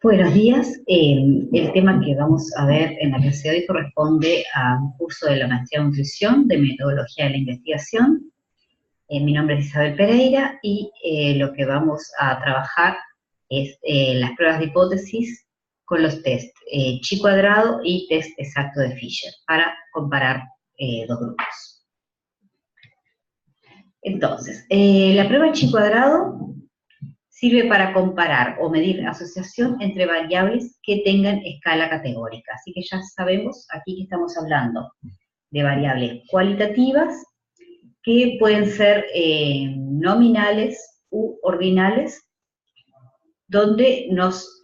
Buenos días. El tema que vamos a ver en la clase de hoy corresponde a un curso de la maestría en nutrición de metodología de la investigación. Mi nombre es Isabel Pereira y lo que vamos a trabajar es las pruebas de hipótesis con los test chi cuadrado y test exacto de Fisher para comparar dos grupos. Entonces, la prueba chi cuadrado sirve para comparar o medir la asociación entre variables que tengan escala categórica. Así que ya sabemos aquí que estamos hablando de variables cualitativas que pueden ser nominales u ordinales, donde nos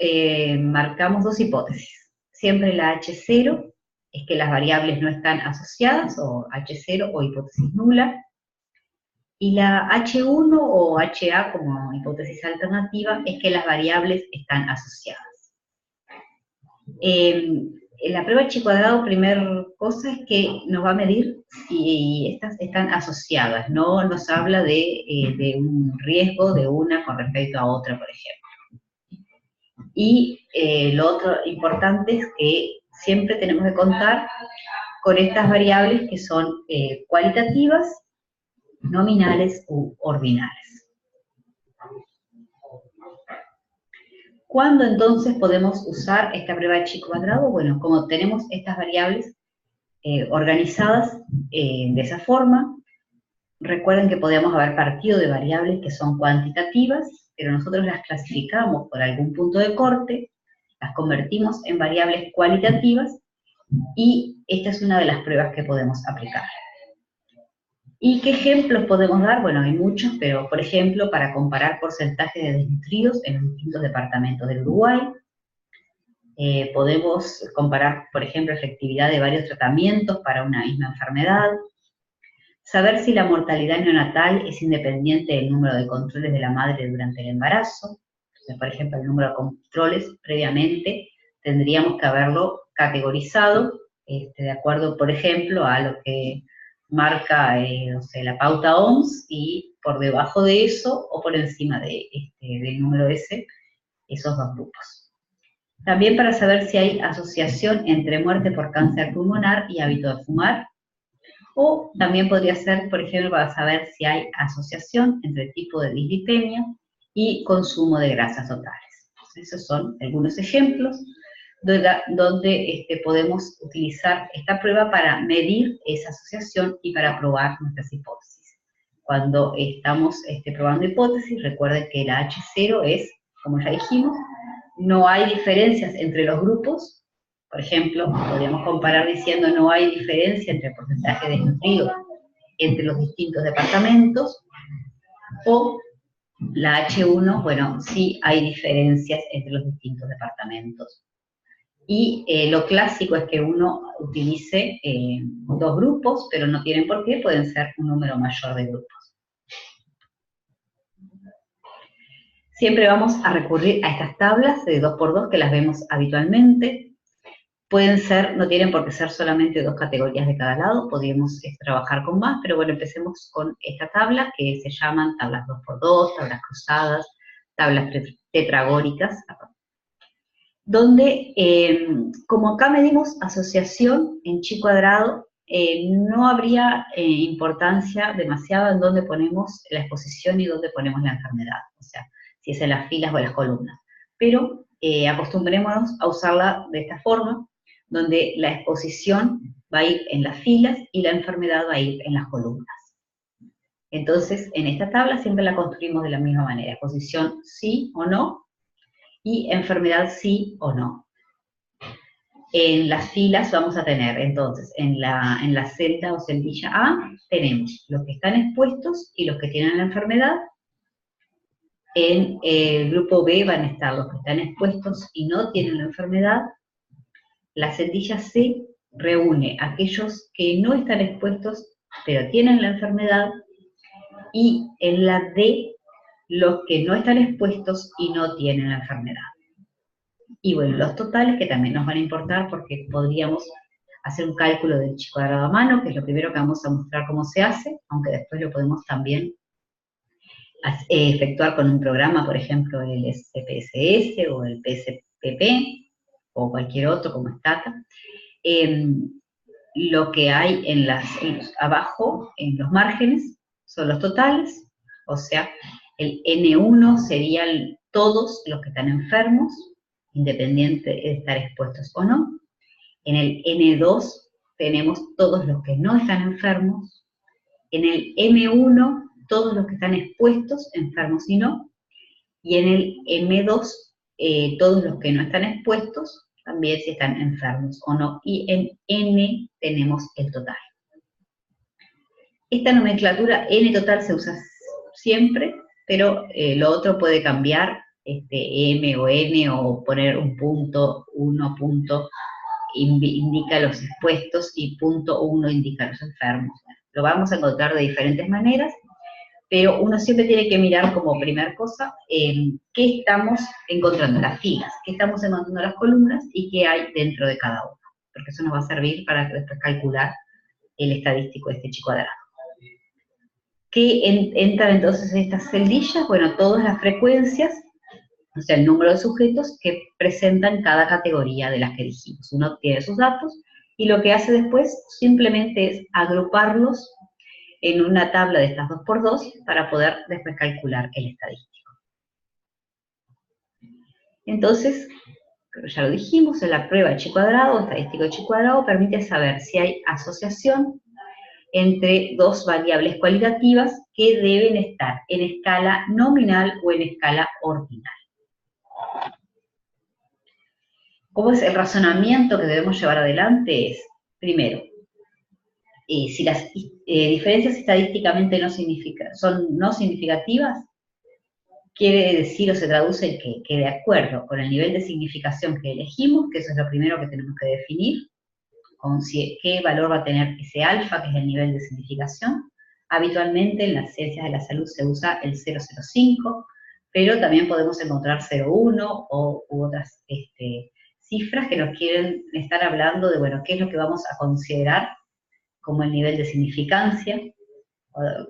marcamos dos hipótesis. Siempre la H0 es que las variables no están asociadas, o H0 o hipótesis nula, y la H1 o HA como hipótesis alternativa es que las variables están asociadas. En la prueba chi cuadrado, primera cosa es que nos va a medir si estas están asociadas, no nos habla de un riesgo de una con respecto a otra, por ejemplo. Y lo otro importante es que siempre tenemos que contar con estas variables que son cualitativas, nominales u ordinales. ¿Cuándo entonces podemos usar esta prueba de chi cuadrado? Bueno, como tenemos estas variables organizadas de esa forma, recuerden que podemos haber partido de variables que son cuantitativas, pero nosotros las clasificamos por algún punto de corte, las convertimos en variables cualitativas, y esta es una de las pruebas que podemos aplicar. ¿Y qué ejemplos podemos dar? Bueno, hay muchos, pero por ejemplo, para comparar porcentajes de desnutridos en los distintos departamentos del Uruguay, podemos comparar, por ejemplo, efectividad de varios tratamientos para una misma enfermedad, saber si la mortalidad neonatal es independiente del número de controles de la madre durante el embarazo. Entonces, por ejemplo, el número de controles previamente tendríamos que haberlo categorizado, de acuerdo, por ejemplo, a lo que marca la pauta OMS, y por debajo de eso o por encima del número ese, esos dos grupos. También para saber si hay asociación entre muerte por cáncer pulmonar y hábito de fumar, o también podría ser, por ejemplo, para saber si hay asociación entre tipo de dislipemia y consumo de grasas totales. Esos son algunos ejemplos donde podemos utilizar esta prueba para medir esa asociación y para probar nuestras hipótesis. Cuando estamos probando hipótesis, recuerden que la H0 es, como ya dijimos, no hay diferencias entre los grupos. Por ejemplo, podríamos comparar diciendo no hay diferencia entre el porcentaje de desnutridos entre los distintos departamentos, o la H1, bueno, sí hay diferencias entre los distintos departamentos. Y lo clásico es que uno utilice dos grupos, pero no tienen por qué, pueden ser un número mayor de grupos. Siempre vamos a recurrir a estas tablas de 2×2 que las vemos habitualmente. Pueden ser, no tienen por qué ser solamente dos categorías de cada lado, podríamos trabajar con más, pero bueno, empecemos con esta tabla que se llaman tablas 2×2, tablas cruzadas, tablas tetragóricas, donde, como acá medimos asociación en chi cuadrado, no habría importancia demasiada en dónde ponemos la exposición y dónde ponemos la enfermedad, o sea, si es en las filas o en las columnas. Pero acostumbrémonos a usarla de esta forma, donde la exposición va a ir en las filas y la enfermedad va a ir en las columnas. Entonces, en esta tabla siempre la construimos de la misma manera, exposición sí o no, y enfermedad sí o no. En las filas vamos a tener, entonces, en la celda o celdilla A, tenemos los que están expuestos y los que tienen la enfermedad. En el grupo B van a estar los que están expuestos y no tienen la enfermedad. La celdilla C reúne a aquellos que no están expuestos, pero tienen la enfermedad. Y en la D, los que no están expuestos y no tienen la enfermedad. Y bueno, los totales que también nos van a importar porque podríamos hacer un cálculo del chi cuadrado a mano, que es lo primero que vamos a mostrar cómo se hace, aunque después lo podemos también efectuar con un programa, por ejemplo el SPSS o el PP o cualquier otro como Stata, lo que hay abajo, en los márgenes, son los totales, o sea, el N1 serían todos los que están enfermos, independiente de estar expuestos o no. En el N2 tenemos todos los que no están enfermos. En el M1, todos los que están expuestos, enfermos y no. Y en el M2, todos los que no están expuestos, también si están enfermos o no. Y en N tenemos el total. Esta nomenclatura N total se usa siempre, pero lo otro puede cambiar, M o N, o poner un punto, 1 punto, indica los expuestos, y punto 1 indica los enfermos. Lo vamos a encontrar de diferentes maneras, pero uno siempre tiene que mirar como primer cosa qué estamos encontrando, las filas, qué estamos encontrando las columnas y qué hay dentro de cada una, porque eso nos va a servir para después calcular el estadístico de este chi cuadrado. ¿Qué entran entonces en estas celdillas? Bueno, todas las frecuencias, o sea, el número de sujetos que presentan cada categoría de las que dijimos. Uno tiene sus datos y lo que hace después simplemente es agruparlos en una tabla de estas 2×2 para poder después calcular el estadístico. Entonces, ya lo dijimos, en la prueba de chi cuadrado, estadístico de chi cuadrado, permite saber si hay asociación entre dos variables cualitativas que deben estar en escala nominal o en escala ordinal. ¿Cómo es el razonamiento que debemos llevar adelante? Es, primero, si las diferencias estadísticamente son no significativas, quiere decir o se traduce en que de acuerdo con el nivel de significación que elegimos, que eso es lo primero que tenemos que definir, con qué valor va a tener ese alfa, que es el nivel de significación. Habitualmente en las ciencias de la salud se usa el 0,05, pero también podemos encontrar 0,1 u otras cifras que nos quieren estar hablando de, bueno, qué es lo que vamos a considerar como el nivel de significancia.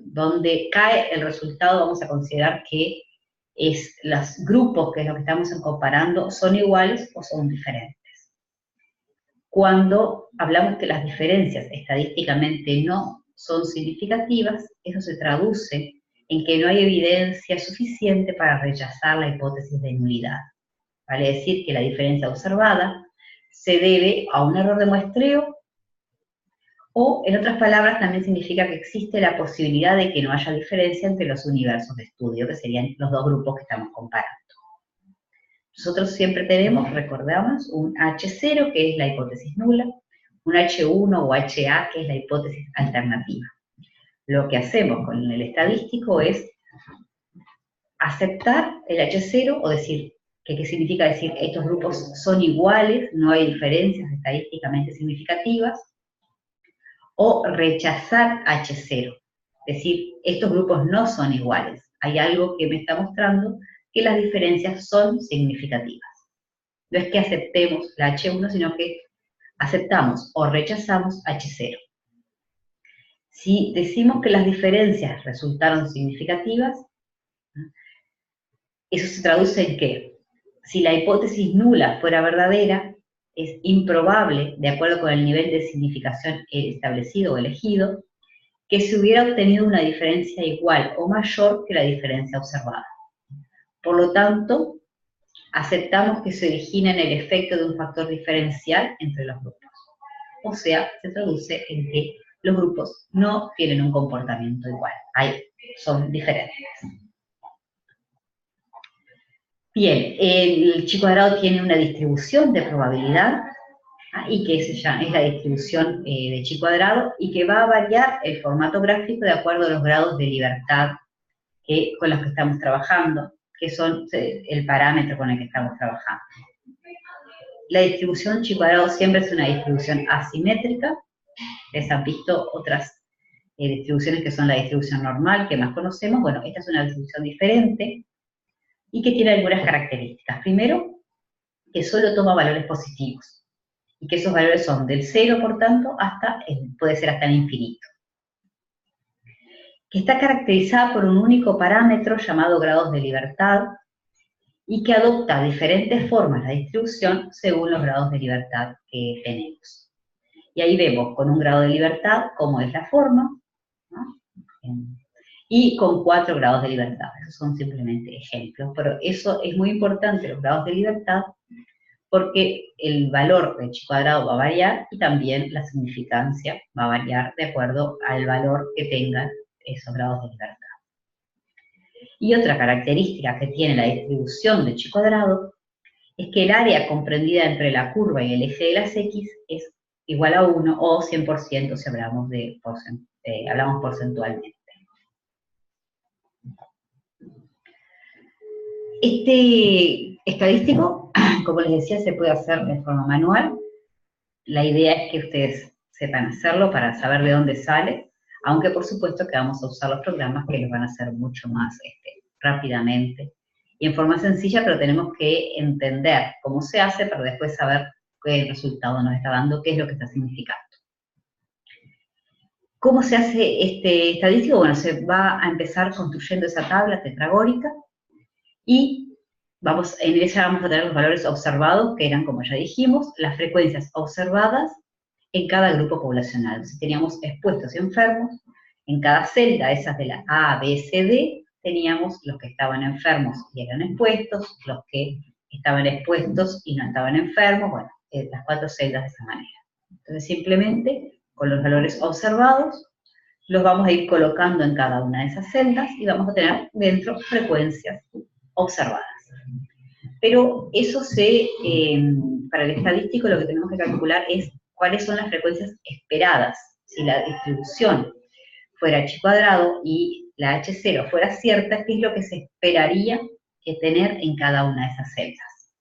Donde cae el resultado, vamos a considerar que los grupos, que es lo que estamos comparando, son iguales o son diferentes. Cuando hablamos que las diferencias estadísticamente no son significativas, eso se traduce en que no hay evidencia suficiente para rechazar la hipótesis de nulidad. Vale decir que la diferencia observada se debe a un error de muestreo, o, en otras palabras, también significa que existe la posibilidad de que no haya diferencia entre los universos de estudio, que serían los dos grupos que estamos comparando. Nosotros siempre tenemos, recordamos, un H0, que es la hipótesis nula, un H1 o HA, que es la hipótesis alternativa. Lo que hacemos con el estadístico es aceptar el H0, o decir, ¿qué significa decir? Estos grupos son iguales, no hay diferencias estadísticamente significativas, o rechazar H0, es decir, estos grupos no son iguales, hay algo que me está mostrando que las diferencias son significativas. No es que aceptemos la H1, sino que aceptamos o rechazamos H0. Si decimos que las diferencias resultaron significativas, eso se traduce en que si la hipótesis nula fuera verdadera, es improbable, de acuerdo con el nivel de significación establecido o elegido, que se hubiera obtenido una diferencia igual o mayor que la diferencia observada. Por lo tanto, aceptamos que se origina en el efecto de un factor diferencial entre los grupos. O sea, se traduce en que los grupos no tienen un comportamiento igual, son diferentes. Bien, el chi cuadrado tiene una distribución de probabilidad, y que esa es la distribución de chi cuadrado, y que va a variar el formato gráfico de acuerdo a los grados de libertad con los que estamos trabajando, que son el parámetro con el que estamos trabajando. La distribución chi cuadrado siempre es una distribución asimétrica. Les han visto otras distribuciones que son la distribución normal, que más conocemos. Bueno, esta es una distribución diferente y que tiene algunas características. Primero, que solo toma valores positivos, y que esos valores son del 0, por tanto, puede ser hasta el infinito. Que está caracterizada por un único parámetro llamado grados de libertad, y que adopta diferentes formas de distribución según los grados de libertad que tenemos. Y ahí vemos con un grado de libertad cómo es la forma, ¿no? Y con 4 grados de libertad. Esos son simplemente ejemplos, pero eso es muy importante, los grados de libertad, porque el valor de chi cuadrado va a variar y también la significancia va a variar de acuerdo al valor que tengan esos grados de libertad. Y otra característica que tiene la distribución de chi cuadrado es que el área comprendida entre la curva y el eje de las X es igual a 1 o 100% si hablamos porcentualmente. Este estadístico, como les decía, se puede hacer de forma manual. La idea es que ustedes sepan hacerlo para saber de dónde sale, aunque por supuesto que vamos a usar los programas que los van a hacer mucho más rápidamente y en forma sencilla, pero tenemos que entender cómo se hace para después saber qué resultado nos está dando, qué es lo que está significando. ¿Cómo se hace este estadístico? Bueno, se va a empezar construyendo esa tabla tetragórica y en ella vamos a tener los valores observados, que eran, como ya dijimos, las frecuencias observadas en cada grupo poblacional. Entonces teníamos expuestos y enfermos, en cada celda, esas de la A, B, C, D, teníamos los que estaban enfermos y eran expuestos, los que estaban expuestos y no estaban enfermos, bueno, las 4 celdas de esa manera. Entonces simplemente, con los valores observados, los vamos a ir colocando en cada una de esas celdas y vamos a tener dentro frecuencias observadas. Pero eso para el estadístico lo que tenemos que calcular es cuáles son las frecuencias esperadas. Si la distribución fuera chi cuadrado y la H0 fuera cierta, ¿qué es lo que se esperaría tener en cada una de esas celdas?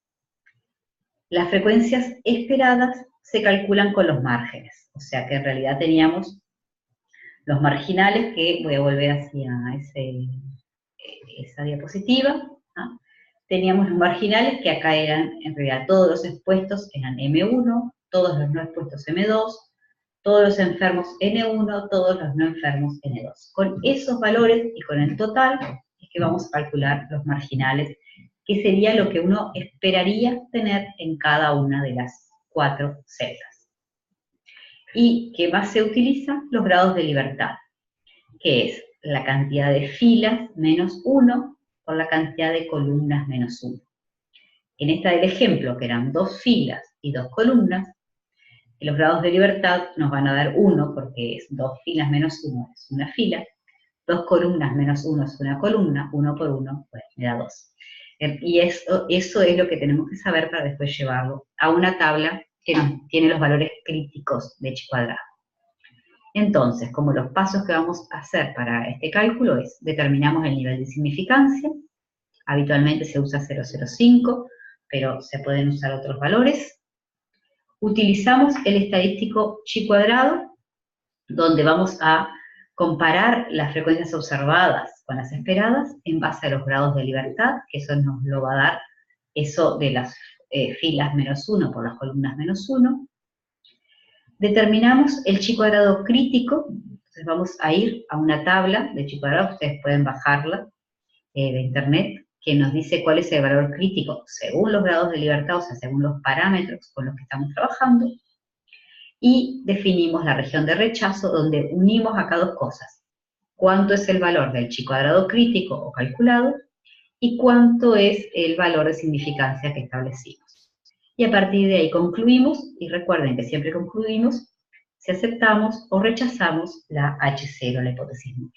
Las frecuencias esperadas se calculan con los márgenes, o sea que en realidad teníamos los marginales, que voy a volver hacia esa diapositiva, ¿no? Teníamos los marginales, que acá eran, en realidad, todos los expuestos eran M1, todos los no expuestos M2, todos los enfermos N1, todos los no enfermos N2. Con esos valores y con el total es que vamos a calcular los marginales, que sería lo que uno esperaría tener en cada una de las 4 celdas. ¿Y qué más se utiliza? Los grados de libertad, que es la cantidad de filas menos 1 por la cantidad de columnas menos 1. En esta del ejemplo, que eran 2 filas y 2 columnas, los grados de libertad nos van a dar 1, porque es 2 filas menos 1 es una fila, 2 columnas menos 1 es una columna, 1 por 1, pues me da 2. Y eso es lo que tenemos que saber para después llevarlo a una tabla que tiene los valores críticos de chi cuadrado. Entonces, como los pasos que vamos a hacer para este cálculo es, determinamos el nivel de significancia, habitualmente se usa 0,05, pero se pueden usar otros valores. Utilizamos el estadístico chi cuadrado, donde vamos a comparar las frecuencias observadas con las esperadas en base a los grados de libertad, que eso nos lo va a dar eso de las filas menos 1 por las columnas menos 1. Determinamos el chi cuadrado crítico, entonces vamos a ir a una tabla de chi cuadrado, ustedes pueden bajarla de internet, que nos dice cuál es el valor crítico según los grados de libertad, o sea, según los parámetros con los que estamos trabajando, y definimos la región de rechazo, donde unimos acá 2 cosas. Cuánto es el valor del chi cuadrado crítico o calculado, y cuánto es el valor de significancia que establecimos. Y a partir de ahí concluimos, y recuerden que siempre concluimos si aceptamos o rechazamos la H0, la hipótesis nula.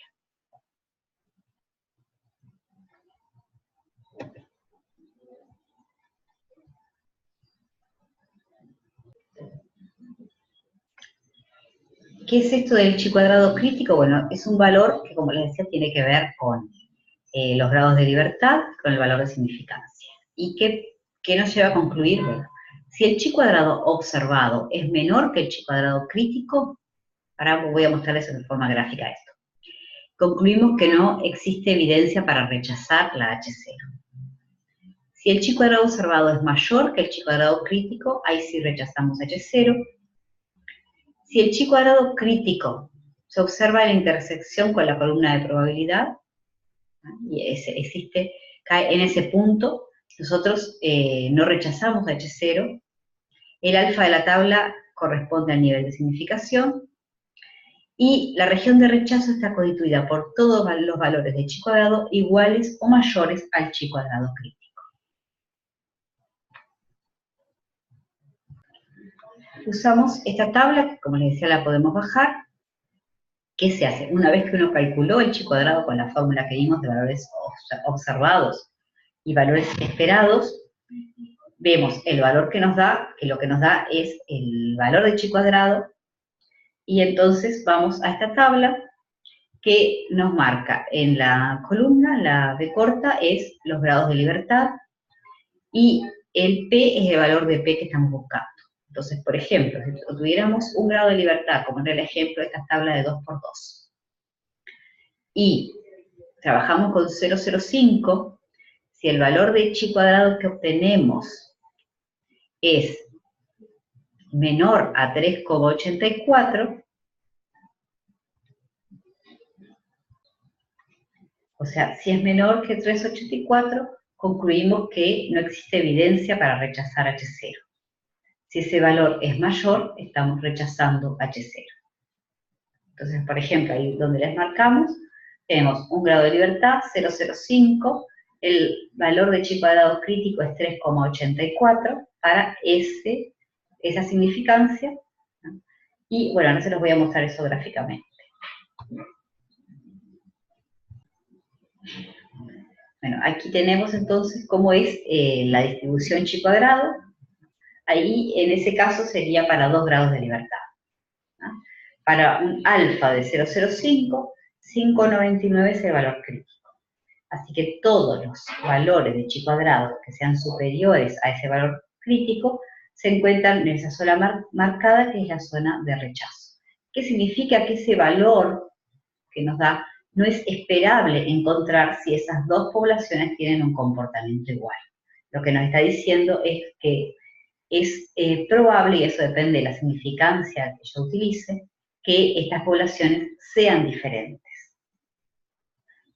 ¿Qué es esto del chi cuadrado crítico? Bueno, es un valor que, como les decía, tiene que ver con los grados de libertad, con el valor de significancia. ¿Y qué nos lleva a concluir? Bueno, si el chi cuadrado observado es menor que el chi cuadrado crítico, ahora voy a mostrarles de forma gráfica esto. Concluimos que no existe evidencia para rechazar la H0. Si el chi cuadrado observado es mayor que el chi cuadrado crítico, ahí sí rechazamos H0. Si el chi cuadrado crítico se observa en la intersección con la columna de probabilidad, y cae en ese punto, nosotros no rechazamos a H0, el alfa de la tabla corresponde al nivel de significación, y la región de rechazo está constituida por todos los valores de chi cuadrado iguales o mayores al chi cuadrado crítico. Usamos esta tabla, que como les decía la podemos bajar. ¿Qué se hace? Una vez que uno calculó el chi cuadrado con la fórmula que vimos de valores observados y valores esperados, vemos el valor que nos da, que lo que nos da es el valor de chi cuadrado, y entonces vamos a esta tabla que nos marca en la columna, la B corta, es los grados de libertad, y el P es el valor de P que estamos buscando. Entonces, por ejemplo, si tuviéramos un grado de libertad, como en el ejemplo de esta tabla de 2×2, y trabajamos con 0,05, si el valor de chi cuadrado que obtenemos es menor a 3,84, o sea, si es menor que 3,84, concluimos que no existe evidencia para rechazar H0. Si ese valor es mayor, estamos rechazando H0. Entonces, por ejemplo, ahí donde les marcamos, tenemos un grado de libertad, 0,05, el valor de chi cuadrado crítico es 3,84 para esa significancia, ¿no? Y bueno, ahora se los voy a mostrar eso gráficamente. Bueno, aquí tenemos entonces cómo es la distribución chi cuadrado. Ahí, en ese caso, sería para 2 grados de libertad, ¿no? Para un alfa de 0,05, 5,99 es el valor crítico. Así que todos los valores de chi cuadrado que sean superiores a ese valor crítico se encuentran en esa zona marcada, que es la zona de rechazo. ¿Qué significa? Que ese valor que nos da no es esperable encontrar si esas dos poblaciones tienen un comportamiento igual. Lo que nos está diciendo es que es probable, y eso depende de la significancia que yo utilice, que estas poblaciones sean diferentes.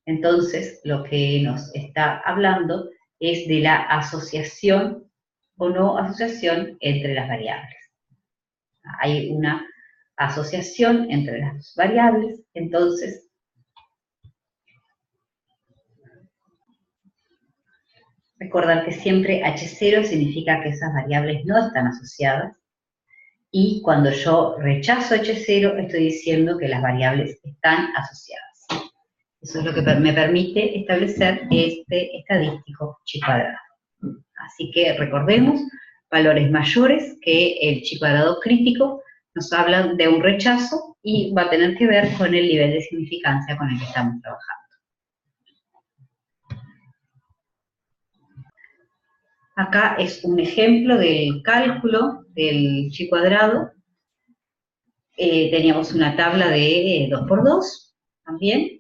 Entonces, lo que nos está hablando es de la asociación o no asociación entre las variables. Hay una asociación entre las variables, entonces recordar que siempre H0 significa que esas variables no están asociadas, y cuando yo rechazo H0 estoy diciendo que las variables están asociadas. Eso es lo que me permite establecer este estadístico chi cuadrado. Así que recordemos, valores mayores que el chi cuadrado crítico nos hablan de un rechazo y va a tener que ver con el nivel de significancia con el que estamos trabajando. Acá es un ejemplo del cálculo del chi cuadrado. Teníamos una tabla de 2×2. También,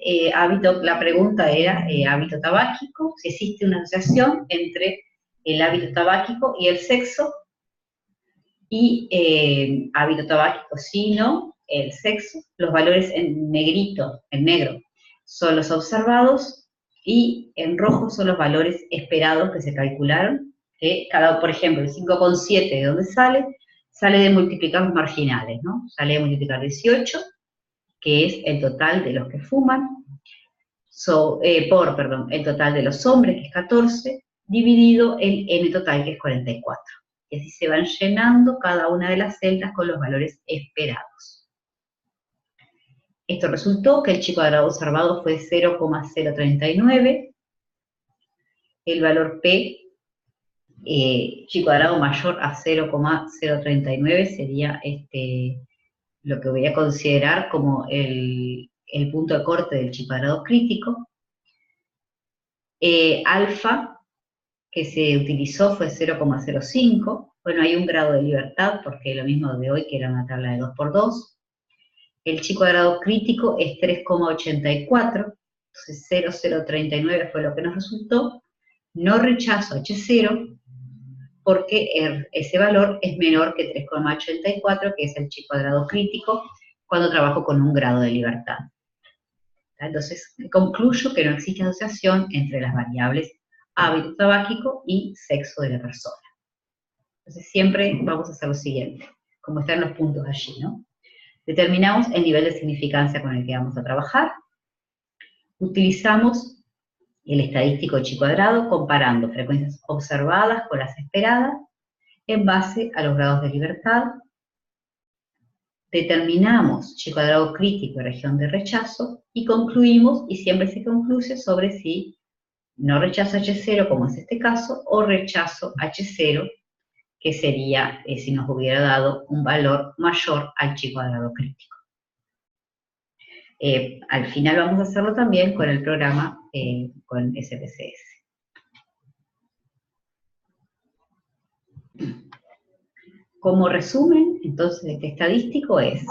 la pregunta era hábito tabáquico, si existe una asociación entre el hábito tabáquico y el sexo, y hábito tabáquico sí, no, el sexo, los valores en negrito, en negro, son los observados, y en rojo son los valores esperados que se calcularon, que por ejemplo, el 5,7 ¿de dónde sale? Sale de multiplicar los marginales, ¿no? Sale de multiplicar 18, que es el total de los que fuman, el total de los hombres, que es 14, dividido en n total, que es 44. Y así se van llenando cada una de las celdas con los valores esperados. Esto resultó que el chi cuadrado observado fue 0,039, el valor P, chi cuadrado mayor a 0,039 sería lo que voy a considerar como el punto de corte del chi cuadrado crítico. Alfa, que se utilizó, fue 0,05. Bueno, hay un grado de libertad, porque lo mismo de hoy, que era una tabla de 2×2. El chi cuadrado crítico es 3,84, entonces 0,039 fue lo que nos resultó. No rechazo H0, porque ese valor es menor que 3,84, que es el chi cuadrado crítico, cuando trabajo con un grado de libertad. Entonces, concluyo que no existe asociación entre las variables hábito tabáquico y sexo de la persona. Entonces siempre vamos a hacer lo siguiente, como están los puntos allí, ¿no? Determinamos el nivel de significancia con el que vamos a trabajar. Utilizamos el estadístico chi cuadrado comparando frecuencias observadas con las esperadas en base a los grados de libertad. Determinamos chi cuadrado crítico y región de rechazo y concluimos, y siempre se concluye sobre si no rechazo H0, como es este caso, o rechazo H0, que sería si nos hubiera dado un valor mayor al chi cuadrado crítico. Al final vamos a hacerlo también con el programa con SPSS. Como resumen, entonces, de este estadístico es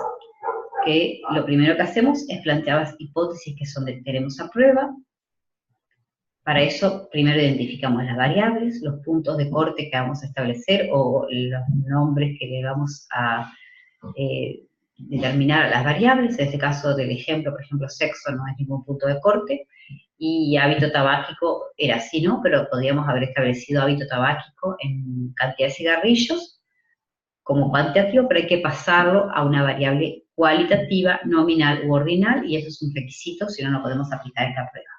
que lo primero que hacemos es plantear las hipótesis que tenemos a prueba. Para eso, primero identificamos las variables, los puntos de corte que vamos a establecer o los nombres que le vamos a determinar a las variables. En este caso del ejemplo, por ejemplo, sexo no es ningún punto de corte, y hábito tabáquico era así, ¿no? Pero podríamos haber establecido hábito tabáquico en cantidad de cigarrillos como cuantitativo, pero hay que pasarlo a una variable cualitativa, nominal u ordinal, y eso es un requisito, si no, no podemos aplicar esta prueba.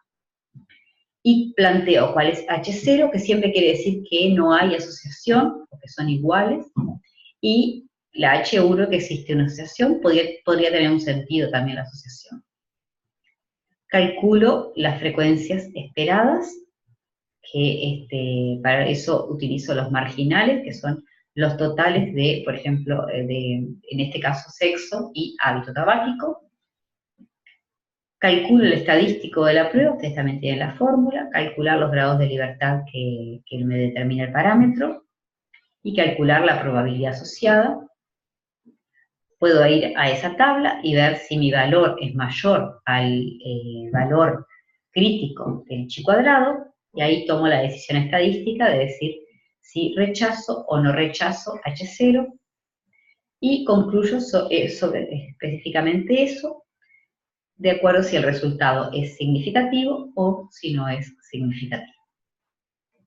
Y planteo cuál es H0, que siempre quiere decir que no hay asociación, porque son iguales, y la H1, que existe una asociación, podría tener un sentido también la asociación. Calculo las frecuencias esperadas, que para eso utilizo los marginales, que son los totales de, por ejemplo, en este caso sexo y hábito tabáquico. Calculo el estadístico de la prueba, ustedes también tienen la fórmula, calcular los grados de libertad que me determina el parámetro, y calcular la probabilidad asociada. Puedo ir a esa tabla y ver si mi valor es mayor al valor crítico del chi cuadrado, y ahí tomo la decisión estadística de decir si rechazo o no rechazo H0, y concluyo sobre específicamente eso, de acuerdo si el resultado es significativo o si no es significativo.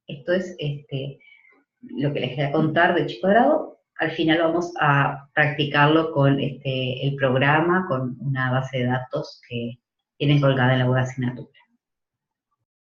Esto es lo que les voy a contar de chi cuadrado. Al final vamos a practicarlo con el programa, con una base de datos que tienen colgada en la web asignatura.